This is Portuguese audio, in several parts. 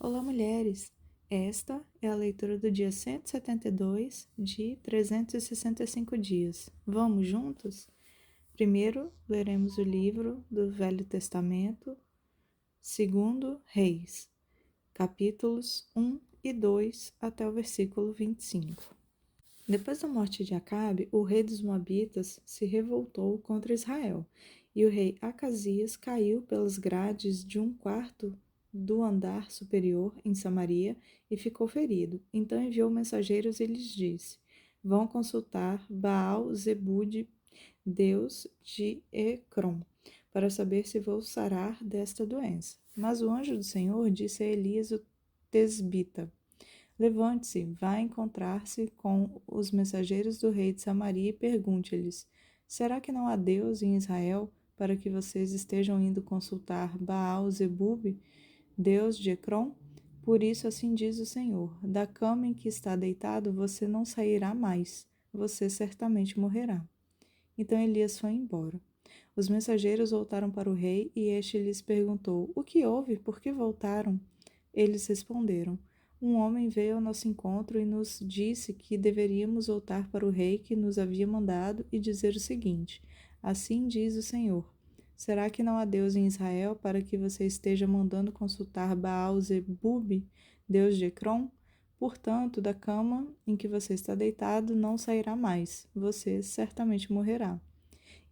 Olá, mulheres! Esta é a leitura do dia 172 de 365 dias. Vamos juntos? Primeiro, leremos o livro do Velho Testamento, segundo Reis, capítulos 1 e 2 até o versículo 25. Depois da morte de Acabe, o rei dos Moabitas se revoltou contra Israel, e o rei Acasias caiu pelas grades de um quarto do andar superior em Samaria e ficou ferido. Então enviou mensageiros e lhes disse: Vão consultar Baal-Zebude, deus de Ecrom, para saber se vou sarar desta doença. Mas o anjo do Senhor disse a Elias o tesbita: Levante-se, vá encontrar-se com os mensageiros do rei de Samaria e pergunte-lhes: Será que não há Deus em Israel para que vocês estejam indo consultar Baal-Zebub, Deus de Ecrom? Por isso assim diz o Senhor: Da cama em que está deitado você não sairá mais, você certamente morrerá. Então Elias foi embora. Os mensageiros voltaram para o rei e este lhes perguntou: O que houve? Por que voltaram? Eles responderam: Um homem veio ao nosso encontro e nos disse que deveríamos voltar para o rei que nos havia mandado e dizer o seguinte: Assim diz o Senhor: Será que não há Deus em Israel para que você esteja mandando consultar Baal-Zebub, Deus de Ecrom? Portanto, da cama em que você está deitado não sairá mais, você certamente morrerá.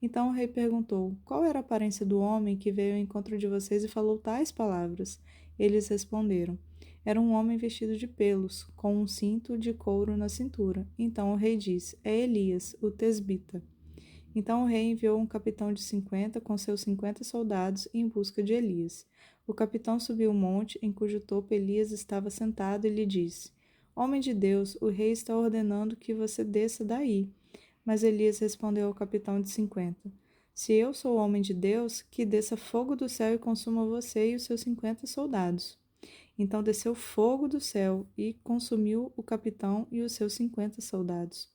Então o rei perguntou: Qual era a aparência do homem que veio ao encontro de vocês e falou tais palavras? Eles responderam: Era um homem vestido de pelos, com um cinto de couro na cintura. Então o rei disse: É Elias, o tesbita. Então o rei enviou um capitão de 50 com seus 50 soldados em busca de Elias. O capitão subiu o monte em cujo topo Elias estava sentado e lhe disse: Homem de Deus, o rei está ordenando que você desça daí. Mas Elias respondeu ao capitão de 50: Se eu sou homem de Deus, que desça fogo do céu e consuma você e os seus 50 soldados. Então desceu fogo do céu e consumiu o capitão e os seus 50 soldados.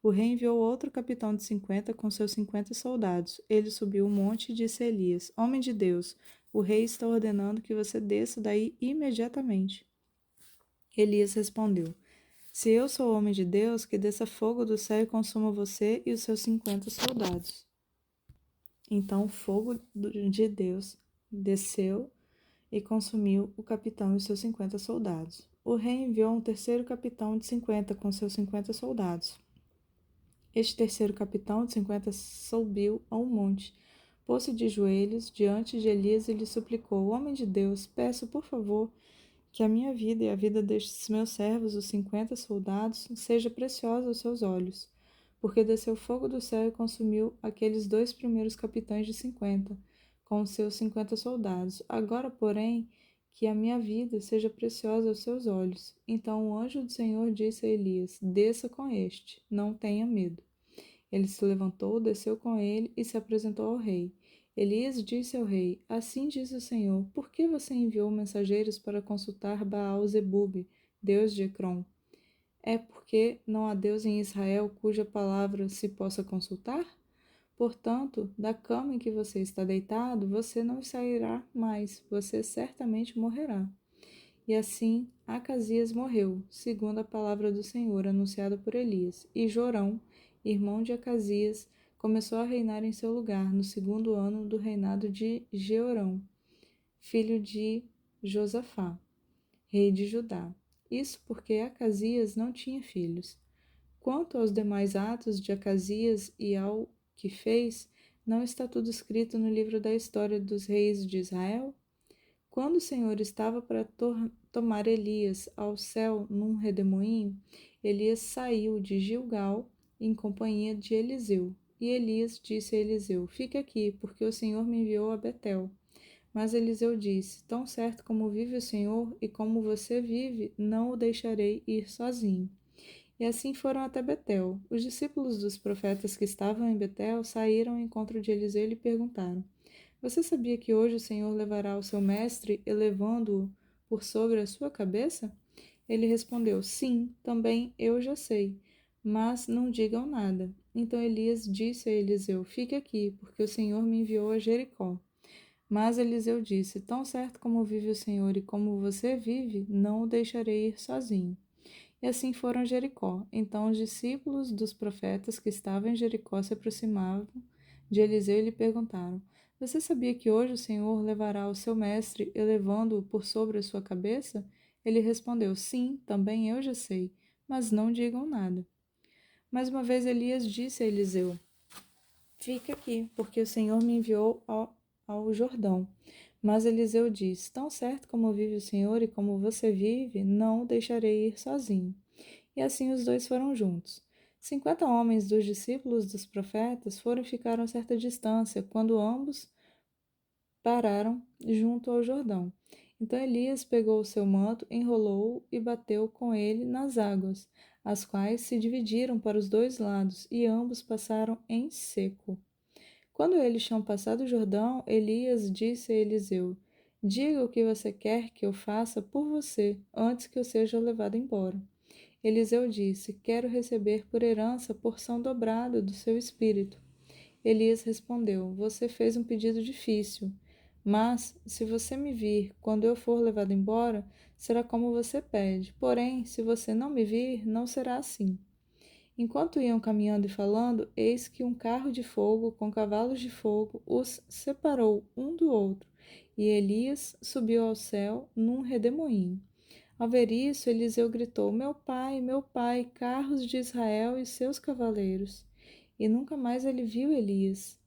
O rei enviou outro capitão de 50 com seus 50 soldados. Ele subiu o monte e disse a Elias: Homem de Deus, o rei está ordenando que você desça daí imediatamente. Elias respondeu: Se eu sou homem de Deus, que desça fogo do céu e consuma você e os seus 50 soldados. Então o fogo de Deus desceu e consumiu o capitão e os seus 50 soldados. O rei enviou um terceiro capitão de 50 com seus 50 soldados. Este terceiro capitão de 50 subiu a um monte, pôs-se de joelhos diante de Elias e lhe suplicou: Homem de Deus, peço, por favor, que a minha vida e a vida destes meus servos, os 50 soldados, seja preciosa aos seus olhos, porque desceu fogo do céu e consumiu aqueles dois primeiros capitães de 50, com os seus 50 soldados. Agora, porém, que a minha vida seja preciosa aos seus olhos. Então o anjo do Senhor disse a Elias: Desça com este, não tenha medo. Ele se levantou, desceu com ele e se apresentou ao rei. Elias disse ao rei: Assim diz o Senhor: Por que você enviou mensageiros para consultar Baal-Zebub, deus de Ecrom? É porque não há Deus em Israel cuja palavra se possa consultar? Portanto, da cama em que você está deitado, você não sairá mais, você certamente morrerá. E assim Acasias morreu, segundo a palavra do Senhor anunciada por Elias, e Jorão, irmão de Acasias, começou a reinar em seu lugar no segundo ano do reinado de Jeorão, filho de Josafá, rei de Judá. Isso porque Acasias não tinha filhos. Quanto aos demais atos de Acasias e ao que fez, não está tudo escrito no livro da história dos reis de Israel? Quando o Senhor estava para tomar Elias ao céu num redemoinho, Elias saiu de Gilgal em companhia de Eliseu. E Elias disse a Eliseu: Fique aqui, porque o Senhor me enviou a Betel. Mas Eliseu disse: Tão certo como vive o Senhor e como você vive, não o deixarei ir sozinho. E assim foram até Betel. Os discípulos dos profetas que estavam em Betel saíram ao encontro de Eliseu e lhe perguntaram: Você sabia que hoje o Senhor levará o seu mestre, elevando-o por sobre a sua cabeça? Ele respondeu: Sim, também eu já sei, mas não digam nada. Então Elias disse a Eliseu: Fique aqui, porque o Senhor me enviou a Jericó. Mas Eliseu disse: Tão certo como vive o Senhor e como você vive, não o deixarei ir sozinho. E assim foram a Jericó. Então os discípulos dos profetas que estavam em Jericó se aproximavam de Eliseu e lhe perguntaram: Você sabia que hoje o Senhor levará o seu mestre, elevando-o por sobre a sua cabeça? Ele respondeu: Sim, também eu já sei, mas não digam nada. Mais uma vez Elias disse a Eliseu: Fique aqui, porque o Senhor me enviou ao Jordão. Mas Eliseu disse: Tão certo como vive o Senhor e como você vive, não o deixarei ir sozinho. E assim os dois foram juntos. 50 homens dos discípulos dos profetas foram e ficaram a certa distância, quando ambos pararam junto ao Jordão. Então Elias pegou o seu manto, enrolou-o e bateu com ele nas águas, as quais se dividiram para os dois lados, e ambos passaram em seco. Quando eles tinham passado o Jordão, Elias disse a Eliseu: Diga o que você quer que eu faça por você, antes que eu seja levado embora. Eliseu disse: Quero receber por herança a porção dobrada do seu espírito. Elias respondeu: Você fez um pedido difícil, mas se você me vir quando eu for levado embora, será como você pede. Porém, se você não me vir, não será assim. Enquanto iam caminhando e falando, eis que um carro de fogo com cavalos de fogo os separou um do outro, e Elias subiu ao céu num redemoinho. Ao ver isso, Eliseu gritou: meu pai, carros de Israel e seus cavaleiros. E nunca mais ele viu Elias.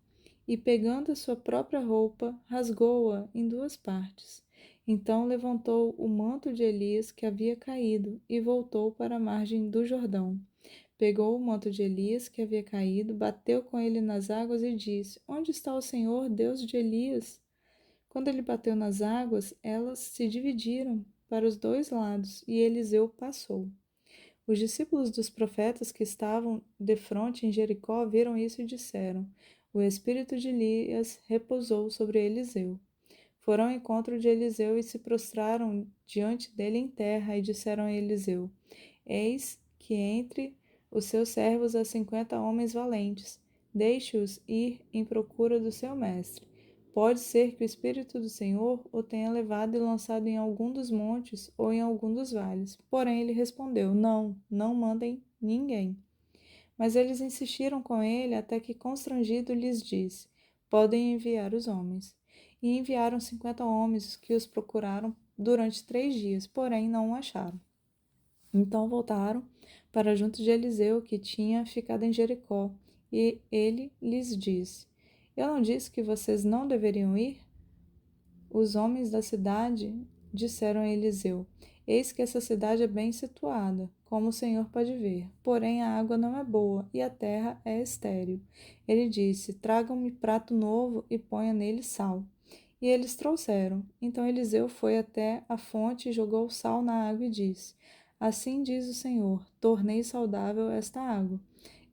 E pegando a sua própria roupa, rasgou-a em duas partes. Então levantou o manto de Elias que havia caído e voltou para a margem do Jordão. Pegou o manto de Elias que havia caído, bateu com ele nas águas e disse: Onde está o Senhor, Deus de Elias? Quando ele bateu nas águas, elas se dividiram para os dois lados, e Eliseu passou. Os discípulos dos profetas que estavam defronte em Jericó viram isso e disseram: O espírito de Elias repousou sobre Eliseu. Foram ao encontro de Eliseu e se prostraram diante dele em terra e disseram a Eliseu: Eis que entre os seus servos há 50 homens valentes. Deixe-os ir em procura do seu mestre. Pode ser que o Espírito do Senhor o tenha levado e lançado em algum dos montes ou em algum dos vales. Porém, ele respondeu: Não, não mandem ninguém. Mas eles insistiram com ele até que, constrangido, lhes disse: Podem enviar os homens. E enviaram 50 homens que os procuraram durante 3 dias, porém não o acharam. Então voltaram para junto de Eliseu, que tinha ficado em Jericó, e ele lhes disse: Eu não disse que vocês não deveriam ir? Os homens da cidade disseram a Eliseu: Eis que essa cidade é bem situada, como o Senhor pode ver. Porém, a água não é boa e a terra é estéril. Ele disse: Tragam-me prato novo e ponha nele sal. E eles trouxeram. Então Eliseu foi até a fonte e jogou sal na água e disse: Assim diz o Senhor: Tornei saudável esta água.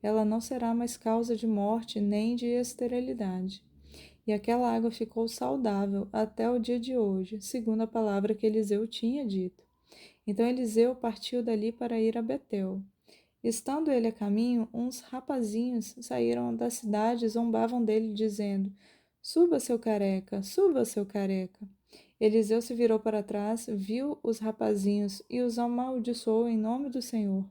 Ela não será mais causa de morte nem de esterilidade. E aquela água ficou saudável até o dia de hoje, segundo a palavra que Eliseu tinha dito. Então Eliseu partiu dali para ir a Betel. Estando ele a caminho, uns rapazinhos saíram da cidade e zombavam dele, dizendo: Suba, seu careca, suba, seu careca. Eliseu se virou para trás, viu os rapazinhos e os amaldiçoou em nome do Senhor.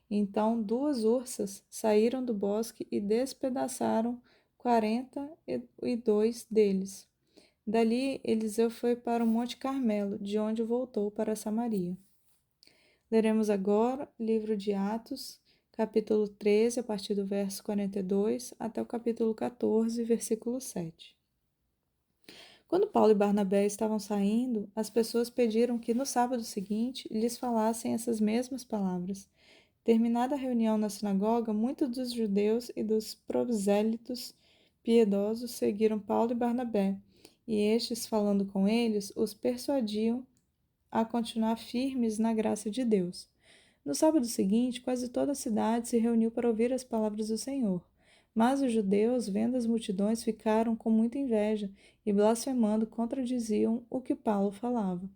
Então 2 ursas saíram do bosque e despedaçaram 42 deles. Dali Eliseu foi para o Monte Carmelo, de onde voltou para Samaria. Leremos agora livro de Atos, capítulo 13, a partir do verso 42 até o capítulo 14, versículo 7. Quando Paulo e Barnabé estavam saindo, as pessoas pediram que no sábado seguinte lhes falassem essas mesmas palavras. Terminada a reunião na sinagoga, muitos dos judeus e dos prosélitos piedosos seguiram Paulo e Barnabé, e estes, falando com eles, os persuadiam a continuar firmes na graça de Deus. No sábado seguinte, quase toda a cidade se reuniu para ouvir as palavras do Senhor. Mas os judeus, vendo as multidões, ficaram com muita inveja e, blasfemando, contradiziam o que Paulo falava.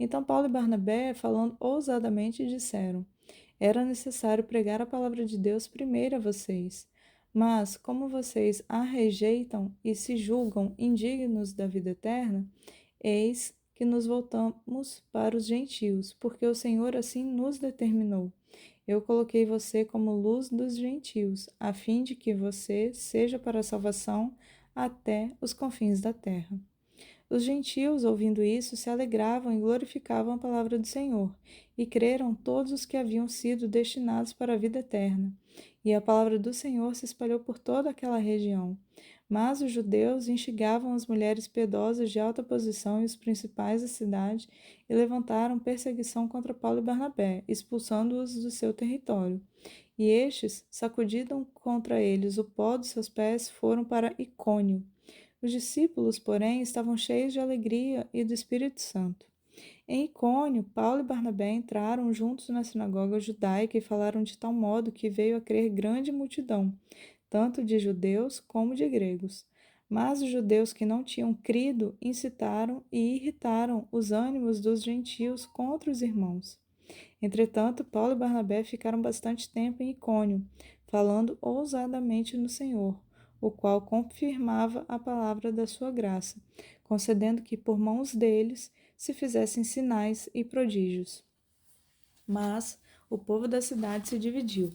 Então Paulo e Barnabé, falando ousadamente, disseram: Era necessário pregar a palavra de Deus primeiro a vocês. Mas, como vocês a rejeitam e se julgam indignos da vida eterna, eis que nos voltamos para os gentios, porque o Senhor assim nos determinou. Eu coloquei você como luz dos gentios, a fim de que você seja para a salvação até os confins da terra. Os gentios, ouvindo isso, se alegravam e glorificavam a palavra do Senhor, e creram todos os que haviam sido destinados para a vida eterna. E a palavra do Senhor se espalhou por toda aquela região. Mas os judeus instigavam as mulheres piedosas de alta posição e os principais da cidade, e levantaram perseguição contra Paulo e Barnabé, expulsando-os do seu território. E estes, sacudindo contra eles o pó dos seus pés, foram para Icônio. Os discípulos, porém, estavam cheios de alegria e do Espírito Santo. Em Icônio, Paulo e Barnabé entraram juntos na sinagoga judaica e falaram de tal modo que veio a crer grande multidão, tanto de judeus como de gregos. Mas os judeus que não tinham crido incitaram e irritaram os ânimos dos gentios contra os irmãos. Entretanto, Paulo e Barnabé ficaram bastante tempo em Icônio, falando ousadamente no Senhor, o qual confirmava a palavra da sua graça, concedendo que por mãos deles se fizessem sinais e prodígios. Mas o povo da cidade se dividiu.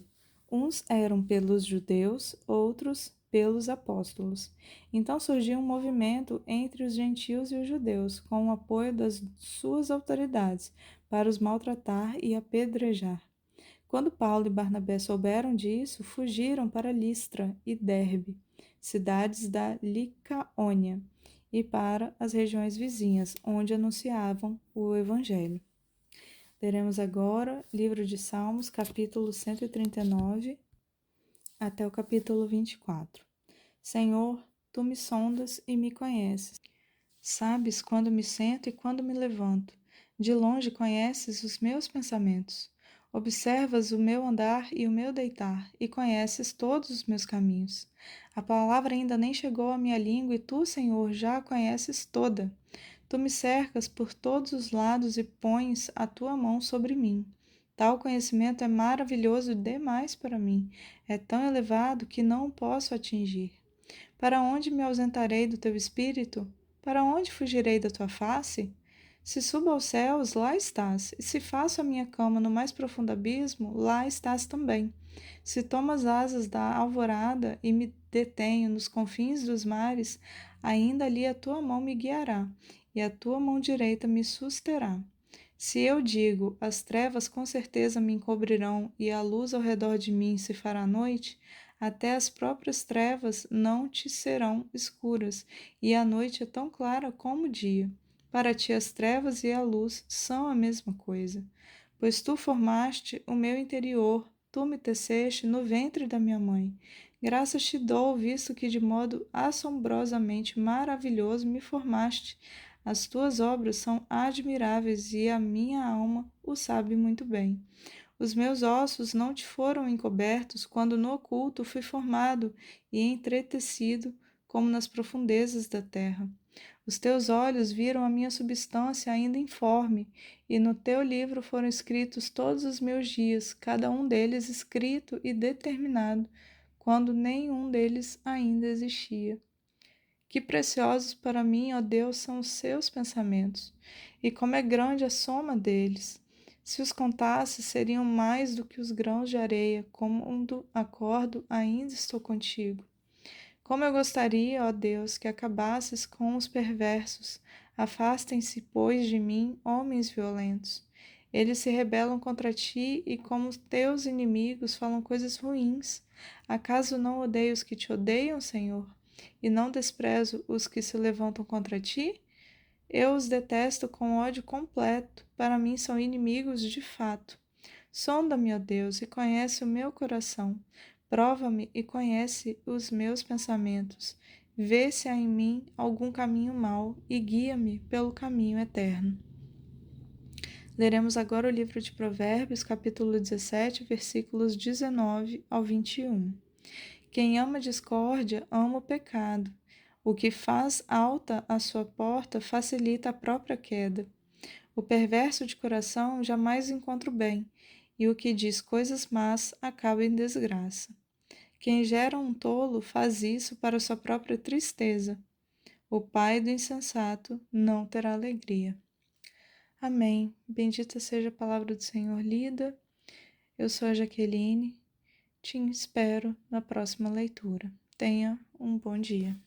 Uns eram pelos judeus, outros pelos apóstolos. Então surgiu um movimento entre os gentios e os judeus, com o apoio das suas autoridades, para os maltratar e apedrejar. Quando Paulo e Barnabé souberam disso, fugiram para Listra e Derbe, cidades da Licaônia, e para as regiões vizinhas, onde anunciavam o Evangelho. Leremos agora livro de Salmos, capítulo 139, até o capítulo 24. Senhor, tu me sondas e me conheces. Sabes quando me sento e quando me levanto. De longe conheces os meus pensamentos. Observas o meu andar e o meu deitar, e conheces todos os meus caminhos. A palavra ainda nem chegou à minha língua, e tu, Senhor, já a conheces toda. Tu me cercas por todos os lados e pões a tua mão sobre mim. Tal conhecimento é maravilhoso demais para mim, é tão elevado que não o posso atingir. Para onde me ausentarei do teu espírito? Para onde fugirei da tua face? Se subo aos céus, lá estás, e se faço a minha cama no mais profundo abismo, lá estás também. Se tomo as asas da alvorada e me detenho nos confins dos mares, ainda ali a tua mão me guiará, e a tua mão direita me susterá. Se eu digo, as trevas com certeza me encobrirão, e a luz ao redor de mim se fará noite, até as próprias trevas não te serão escuras, e a noite é tão clara como o dia. Para ti as trevas e a luz são a mesma coisa. Pois tu formaste o meu interior, tu me teceste no ventre da minha mãe. Graças te dou, visto que de modo assombrosamente maravilhoso me formaste. As tuas obras são admiráveis e a minha alma o sabe muito bem. Os meus ossos não te foram encobertos quando no oculto fui formado e entretecido como nas profundezas da terra. Os teus olhos viram a minha substância ainda informe, e no teu livro foram escritos todos os meus dias, cada um deles escrito e determinado, quando nenhum deles ainda existia. Que preciosos para mim, ó Deus, são os seus pensamentos, e como é grande a soma deles. Se os contasse, seriam mais do que os grãos de areia, quando acordo, ainda estou contigo. Como eu gostaria, ó Deus, que acabasses com os perversos. Afastem-se, pois, de mim, homens violentos. Eles se rebelam contra ti e, como teus inimigos, falam coisas ruins. Acaso não odeio os que te odeiam, Senhor? E não desprezo os que se levantam contra ti? Eu os detesto com ódio completo. Para mim são inimigos de fato. Sonda-me, ó Deus, e conhece o meu coração. Prova-me e conhece os meus pensamentos. Vê se há em mim algum caminho mau e guia-me pelo caminho eterno. Leremos agora o livro de Provérbios, capítulo 17, versículos 19 ao 21. Quem ama discórdia, ama o pecado. O que faz alta a sua porta facilita a própria queda. O perverso de coração jamais encontra o bem, e o que diz coisas más acaba em desgraça. Quem gera um tolo faz isso para sua própria tristeza. O pai do insensato não terá alegria. Amém. Bendita seja a palavra do Senhor lida. Eu sou a Jaqueline. Te espero na próxima leitura. Tenha um bom dia.